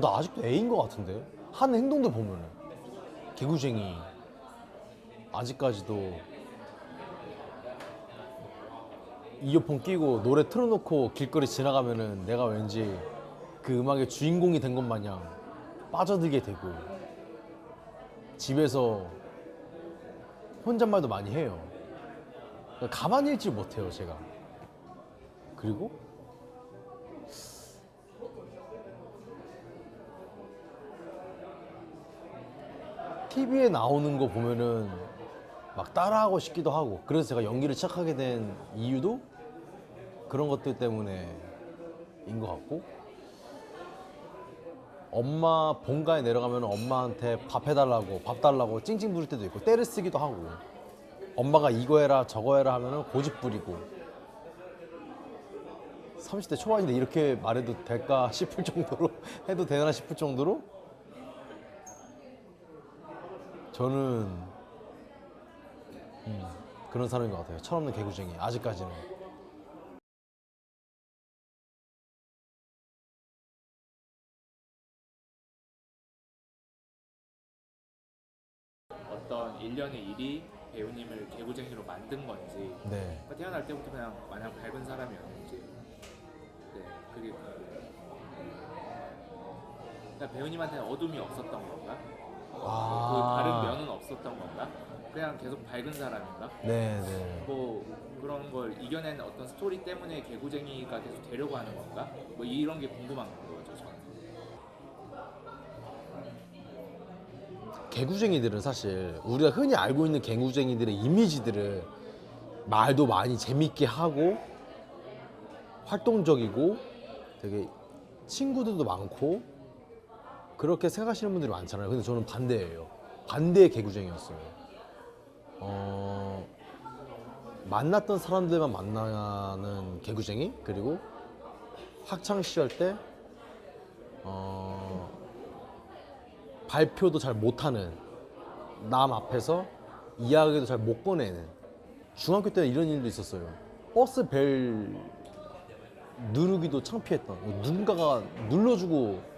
나 아직도 애인 것 같은데? 하는 행동도 보면은 개구쟁이. 아직까지도 이어폰 끼고 노래 틀어놓고 길거리 지나가면은 내가 왠지 그 음악의 주인공이 된 것 마냥 빠져들게 되고, 집에서 혼잣말도 많이 해요. 가만히 있지 못해요, 제가. 그리고 TV에 나오는 거 보면은 막 따라하고 싶기도 하고, 그래서 제가 연기를 시작하게 된 이유도 그런 것들 때문에인 것 같고, 엄마 본가에 내려가면 엄마한테 밥 해달라고, 밥 달라고 찡찡 부릴 때도 있고, 떼를 쓰기도 하고, 엄마가 이거 해라 저거 해라 하면은 고집 부리고. 30대 초반인데 이렇게 말해도 될까 싶을 정도로 해도 되나 싶을 정도로 저는 그런 사람인 것 같아요. 철없는 개구쟁이, 아직까지는. 어떤 일련의 일이 배우님을 개구쟁이로 만든 건지, 네. 그러니까 태어날 때부터 그냥 마냥 밝은 사람이었는지, 네, 그리고 그러니까 배우님한테는 어둠이 없었던 건가? 그 다른 면은 없었던 건가? 그냥 계속 밝은 사람인가? 네네. 뭐 그런 걸 이겨낸 어떤 스토리 때문에 개구쟁이가 계속 되려고 하는 건가? 뭐 이런 게 궁금한 거죠, 저는. 개구쟁이들은 사실 우리가 흔히 알고 있는 개구쟁이들의 이미지들을 말도 많이 재밌게 하고 활동적이고 되게 친구들도 많고 그렇게 생각하시는 분들이 많잖아요. 근데 저는 반대예요. 반대의 개구쟁이였어요. 만났던 사람들만 만나는 개구쟁이, 그리고 학창 시절 때 발표도 잘 못하는, 남 앞에서 이야기도 잘 못 꺼내는. 중학교 때 이런 일도 있었어요. 버스 벨 누르기도 창피했던, 누군가가 눌러주고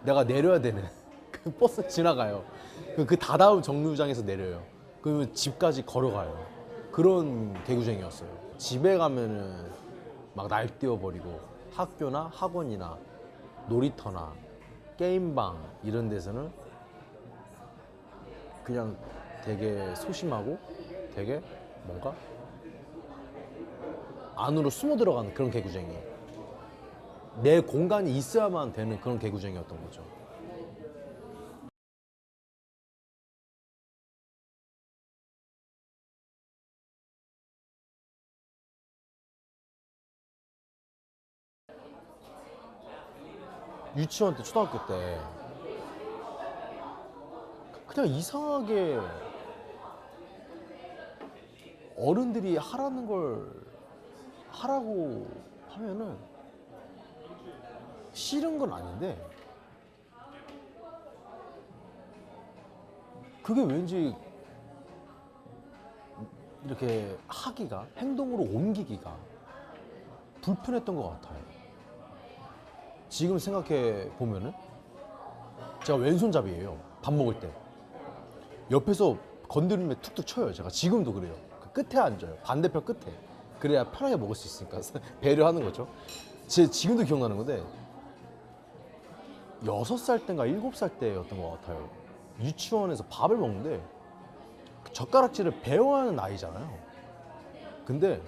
내가 내려야 되는 그 버스 지나가요. 그 다다음 정류장에서 내려요. 그러면 집까지 걸어가요. 그런 개구쟁이였어요. 집에 가면은 막 날뛰어버리고, 학교나 학원이나 놀이터나 게임방 이런 데서는 그냥 되게 소심하고 되게 뭔가 안으로 숨어 들어가는 그런 개구쟁이. 내 공간이 있어야만 되는 그런 개구쟁이였던 거죠. 유치원 때, 초등학교 때 그냥 이상하게 어른들이 하라는 걸 하라고 하면은 싫은 건 아닌데, 그게 왠지 이렇게 하기가, 행동으로 옮기기가 불편했던 것 같아요. 지금 생각해 보면은 제가 왼손잡이에요. 밥 먹을 때 옆에서 건드리면 툭툭 쳐요. 제가 지금도 그래요. 그 끝에 앉아요. 반대편 끝에. 그래야 편하게 먹을 수 있으니까 배려하는 거죠. 지금도 기억나는 건데, 6살 때인가 7살 때였던 것 같아요. 유치원에서 밥을 먹는데 젓가락질을 배워야 하는 나이잖아요. 근데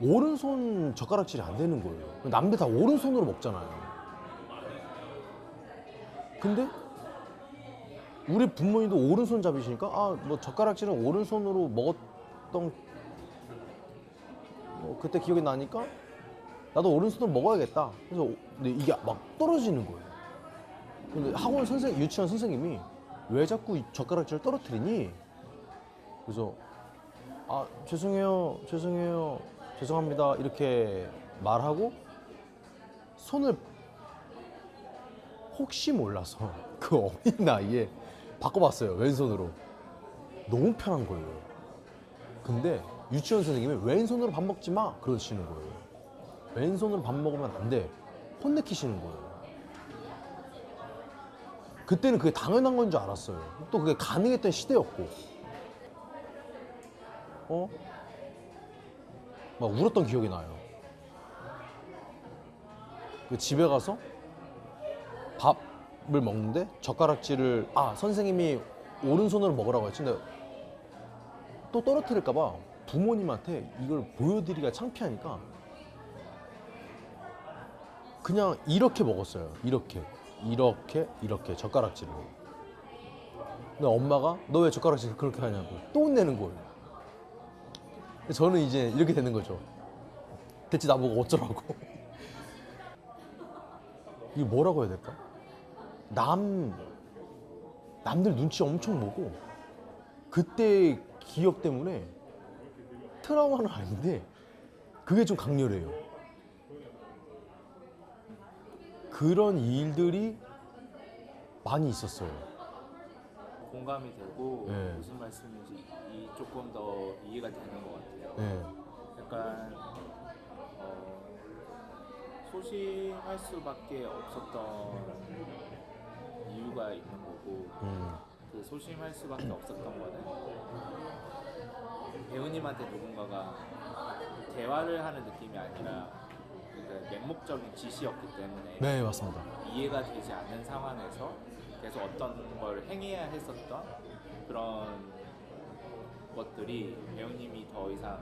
오른손 젓가락질이 안 되는 거예요. 남들 다 오른손으로 먹잖아요. 근데 우리 부모님도 오른손잡이시니까 뭐 젓가락질은 오른손으로 먹었던 그때 기억이 나니까 나도 오른손으로 먹어야겠다. 그래서 근데 이게 막 떨어지는 거예요. 근데 유치원 선생님이 왜 자꾸 이 젓가락질을 떨어뜨리니? 그래서 죄송합니다 이렇게 말하고 손을 혹시 몰라서 그 어린 나이에 바꿔봤어요. 왼손으로. 너무 편한 거예요. 근데 유치원 선생님이 왼손으로 밥 먹지 마 그러시는 거예요. 왼손으로 밥 먹으면 안 돼. 혼내키시는 거예요. 그때는 그게 당연한 건 줄 알았어요. 또 그게 가능했던 시대였고. 막 울었던 기억이 나요. 그 집에 가서 밥을 먹는데 젓가락질을 선생님이 오른손으로 먹으라고 했지. 근데 또 떨어뜨릴까봐 부모님한테 이걸 보여드리기가 창피하니까 그냥 이렇게 먹었어요. 이렇게 젓가락질을. 근데 엄마가 너 왜 젓가락질 그렇게 하냐고 또 혼내는 거예요. 저는 이제 이렇게 되는 거죠. 대체 나보고 어쩌라고. 이게 뭐라고 해야 될까? 남들 눈치 엄청 보고 그때 기억 때문에 트라우마는 아닌데 그게 좀 강렬해요. 그런 일들이 많이 있었어요. 공감이 되고 네. 무슨 말씀인지 조금 더 이해가 되는 것 같아요. 네. 약간 소심할 수밖에 없었던 이유가 있는 거고 그 소심할 수밖에 없었던 거는 배우님한테 누군가가 대화를 하는 느낌이 아니라 그러니까 맹목적인 지시였기 때문에 네, 맞습니다. 이해가 되지 않는 상황에서 계속 어떤 걸 행해야 했었던 그런 것들이 배우님이 더 이상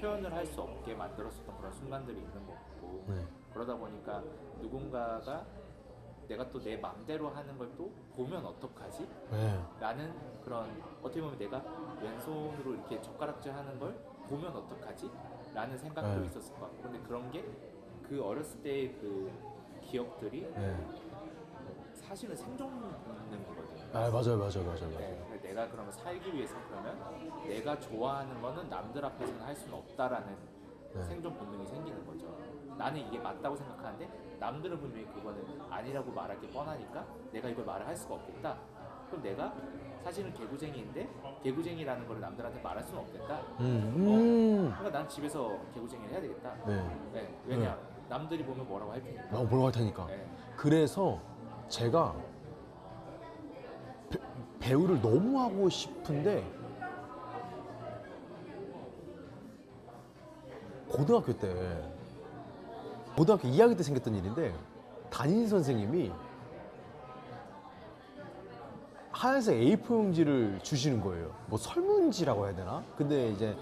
표현을 할 수 없게 만들었었던 그런 순간들이 있는 거고 네. 그러다 보니까 누군가가 내가 또 내 맘대로 하는 걸 또 보면 어떡하지? 네. 라는 그런 어떻게 보면 내가 왼손으로 이렇게 젓가락질 하는 걸 보면 어떡하지? 라는 생각도 네. 있었을 것 같고 근데 그런 게 그 어렸을 때의 그 기억들이 네. 사실은 생존 본능이거든요. 맞아요. 네, 내가 그러면 살기 위해서 그러면 내가 좋아하는 거는 남들 앞에서는 할 수는 없다라는 네. 생존 본능이 생기는 거죠. 나는 이게 맞다고 생각하는데 남들은 분명히 그거는 아니라고 말할 게 뻔하니까 내가 이걸 말을 할 수가 없겠다. 그럼 내가 사실은 개구쟁이인데 개구쟁이라는 걸 남들한테 말할 수는 없겠다. 그러니까 난 집에서 개구쟁이를 해야 되겠다. 네. 왜냐? 남들이 보면 뭐라고 할 테니까. 뭐라고 할 테니까. 네. 그래서 제가 배우를 너무 하고 싶은데 고등학교 2학년 때 생겼던 일인데 담임 선생님이 하얀색 A4 용지를 주시는 거예요. 뭐 설문지라고 해야 되나? 근데 이제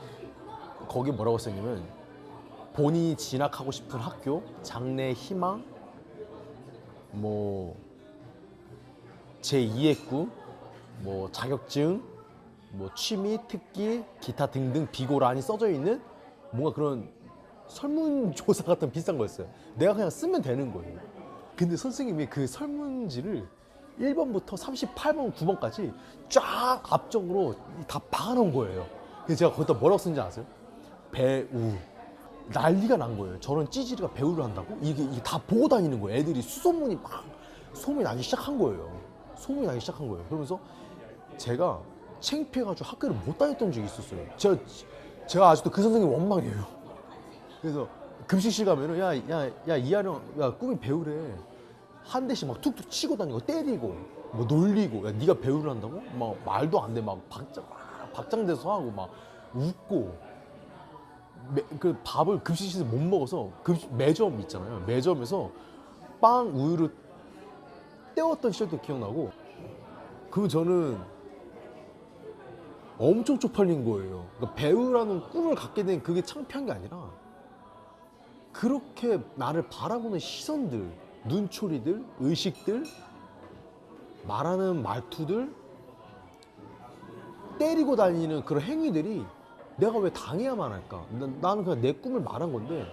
거기 뭐라고 써있냐면 본인이 진학하고 싶은 학교, 장래 희망, 뭐 제2의 꿈, 뭐 자격증, 뭐 취미, 특기, 기타 등등 비고란이 써져 있는 뭔가 그런 설문조사 같은 비슷한 거였어요. 내가 그냥 쓰면 되는 거예요. 근데 선생님이 그 설문지를 1번부터 38번, 9번까지 쫙 앞쪽으로 다 박아놓은 거예요. 그래서 제가 거기다 뭐라고 쓴지 아세요? 배우. 난리가 난 거예요. 저런 찌질이가 배우를 한다고? 이게 다 보고 다니는 거예요. 애들이 소문이 나기 시작한 거예요. 그러면서 제가 창피해가지고 학교를 못 다녔던 적이 있었어요. 제가 아직도 그 선생님 원망이에요. 그래서 급식실 가면은 야 이하령 야 꿈이 배우래. 한 대씩 막 툭툭 치고 다니고 때리고 뭐 놀리고 야 네가 배우를 한다고? 막 말도 안 돼. 막 박장대소 하고 막 웃고 그 밥을 급식실에서 못 먹어서 매점 있잖아요. 매점에서 빵 우유를 때웠던 시절도 기억나고 그러면 저는 엄청 쪽팔린 거예요. 그러니까 배우라는 꿈을 갖게 된 그게 창피한 게 아니라 그렇게 나를 바라보는 시선들, 눈초리들, 의식들, 말하는 말투들, 때리고 다니는 그런 행위들이 내가 왜 당해야만 할까? 나는 그냥 내 꿈을 말한 건데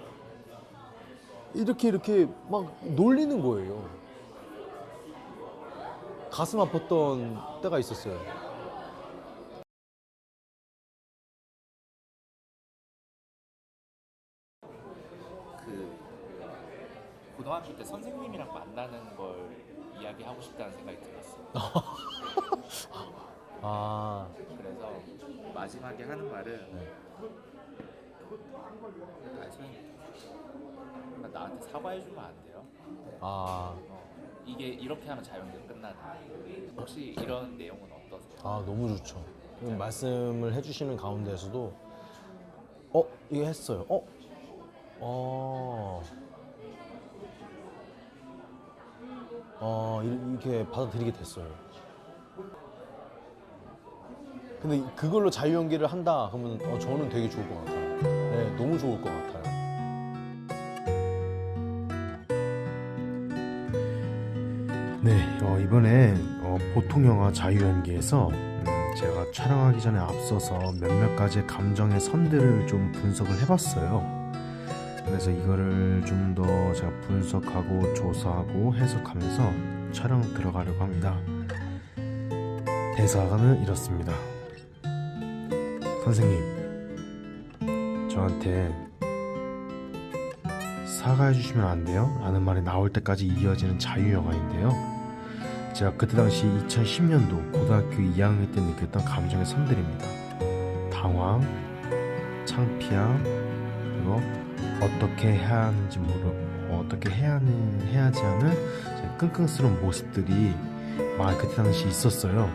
이렇게 막 놀리는 거예요. 가슴 아팠던 때가 있었어요. 그 고등학교 때 선생님이랑 만나는 걸 이야기하고 싶다는 생각이 들었어요. 그래서 마지막에 하는 말은 선생님 나한테 사과해주면 안 돼요? 이게 이렇게 하면 자연계가 끝나는. 혹시 이런 내용은 어떠세요? 아 너무 좋죠. 말씀을 해주시는 가운데에서도 이거 했어요. 이렇게 받아들이게 됐어요. 근데 그걸로 자유연기를 한다 그러면 저는 되게 좋을 것 같아요. 네, 너무 좋을 것 같아요. 네, 이번엔 보통 영화 자유연기에서 제가 촬영하기 전에 앞서서 몇몇 가지 감정의 선들을 좀 분석을 해봤어요. 그래서 이거를 좀 더 제가 분석하고 조사하고 해석하면서 촬영 들어가려고 합니다. 대사는 이렇습니다. 선생님, 저한테 사과해 주시면 안 돼요? 라는 말이 나올 때까지 이어지는 자유영화인데요. 제가 그때 당시 2010년도 고등학교 2학년 때 느꼈던 감정의 선들입니다. 당황, 창피함, 그리고 어떻게 해야 하는지 어떻게 해야지 하는 끙끙스러운 모습들이 그때 당시 있었어요.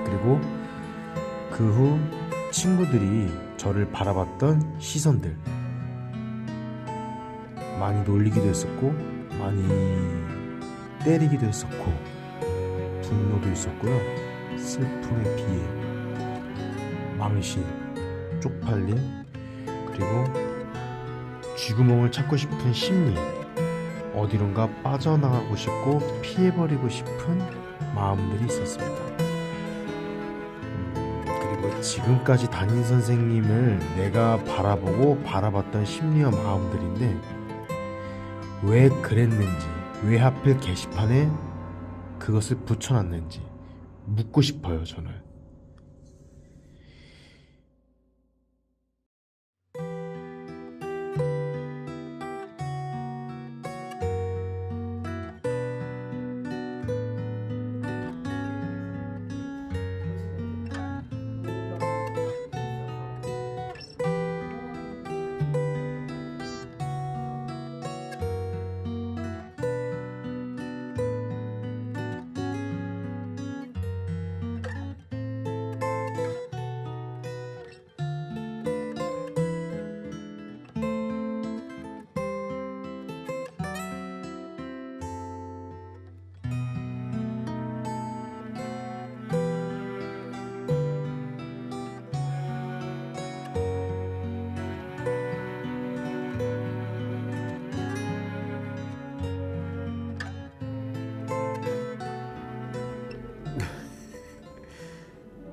그리고 그 후 친구들이 저를 바라봤던 시선들, 많이 놀리기도 했었고 많이 때리기도 했었고 분노도 있었고요. 슬픔의 비애, 망신, 쪽팔림, 그리고 쥐구멍을 찾고 싶은 심리, 어디론가 빠져나가고 싶고 피해버리고 싶은 마음들이 있었습니다. 그리고 지금까지 담임 선생님을 내가 바라보고 바라봤던 심리와 마음들인데 왜 그랬는지, 왜 하필 게시판에 그것을 붙여놨는지 묻고 싶어요, 저는.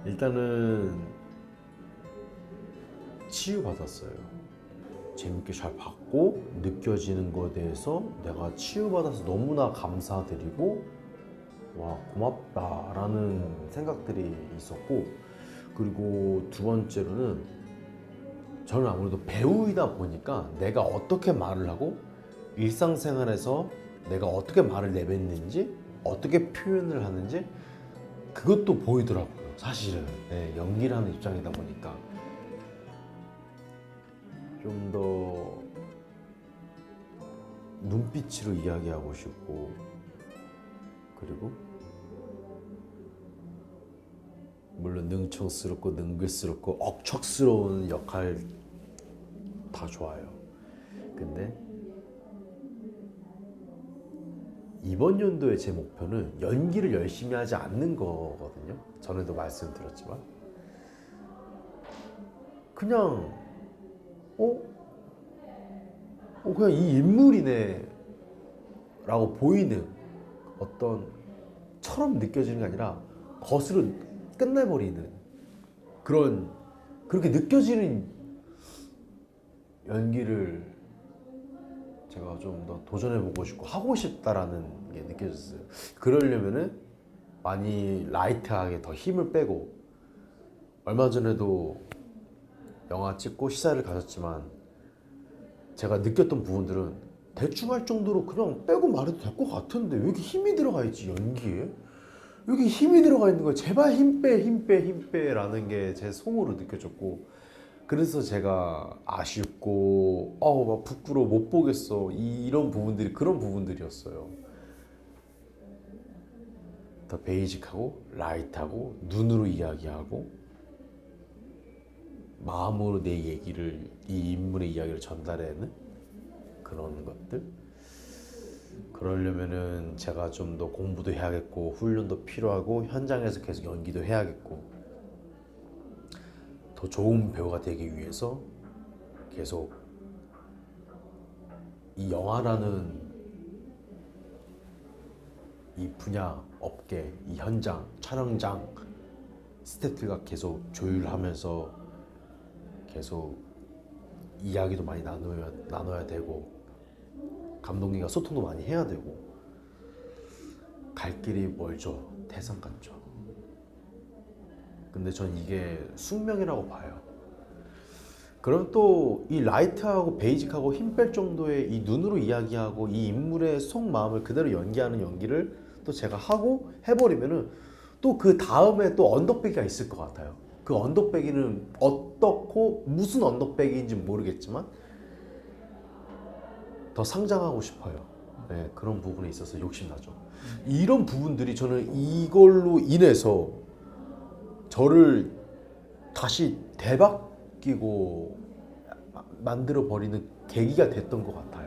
일단은 치유받았어요. 재밌게 잘 봤고 느껴지는 거에 대해서 내가 치유받아서 너무나 감사드리고 와 고맙다라는 생각들이 있었고, 그리고 두 번째로는 저는 아무래도 배우이다 보니까 내가 어떻게 말을 하고 일상생활에서 내가 어떻게 말을 내뱉는지 어떻게 표현을 하는지 그것도 보이더라고요. 사실은 연기를 하는 입장이다 보니까 좀 더 눈빛으로 이야기하고 싶고, 그리고 물론 능청스럽고 능글스럽고 억척스러운 역할 다 좋아요. 근데 이번 연도의 제 목표는 연기를 열심히 하지 않는 거거든요. 전에도 말씀드렸지만 그냥 그냥 이 인물이네 라고 보이는 어떤 처럼 느껴지는 게 아니라 거스로 끝내버리는 그렇게 느껴지는 연기를 제가 좀 더 도전해보고 싶고 하고 싶다라는 게 느껴졌어요. 그러려면은 많이 라이트하게 더 힘을 빼고, 얼마 전에도 영화 찍고 시사를 가졌지만 제가 느꼈던 부분들은 대충 할 정도로 그냥 빼고 말해도 될 것 같은데 왜 이렇게 힘이 들어가 있지 연기에? 왜 이렇게 힘이 들어가 있는 거야? 제발 힘 빼 라는 게 제 속으로 느껴졌고, 그래서 제가 아쉽고 막 부끄러워 못 보겠어 이런 부분들이 그런 부분들이었어요. 더 베이직하고 라이트하고 눈으로 이야기하고 마음으로 내 얘기를 이 인물의 이야기를 전달하는 그런 것들. 그러려면은 제가 좀 더 공부도 해야겠고 훈련도 필요하고 현장에서 계속 연기도 해야겠고 더 좋은 배우가 되기 위해서 계속 이 영화라는 이 분야, 업계, 이 현장, 촬영장 스태프들과 계속 조율하면서 계속 이야기도 많이 나눠야 되고 감독님과 소통도 많이 해야 되고 갈 길이 멀죠. 태산 같죠. 근데 전 이게 숙명이라고 봐요. 그럼 또 이 라이트하고 베이직하고 힘 뺄 정도의 이 눈으로 이야기하고 이 인물의 속마음을 그대로 연기하는 연기를 또 제가 하고 해버리면은 또 그 다음에 또 언덕배기가 있을 것 같아요. 그 언덕배기는 어떻고 무슨 언덕배기인지 모르겠지만 더 상장하고 싶어요. 네, 그런 부분에 있어서 욕심나죠. 이런 부분들이 저는 이걸로 인해서 저를 다시 대박기고 만들어 버리는 계기가 됐던 것 같아요.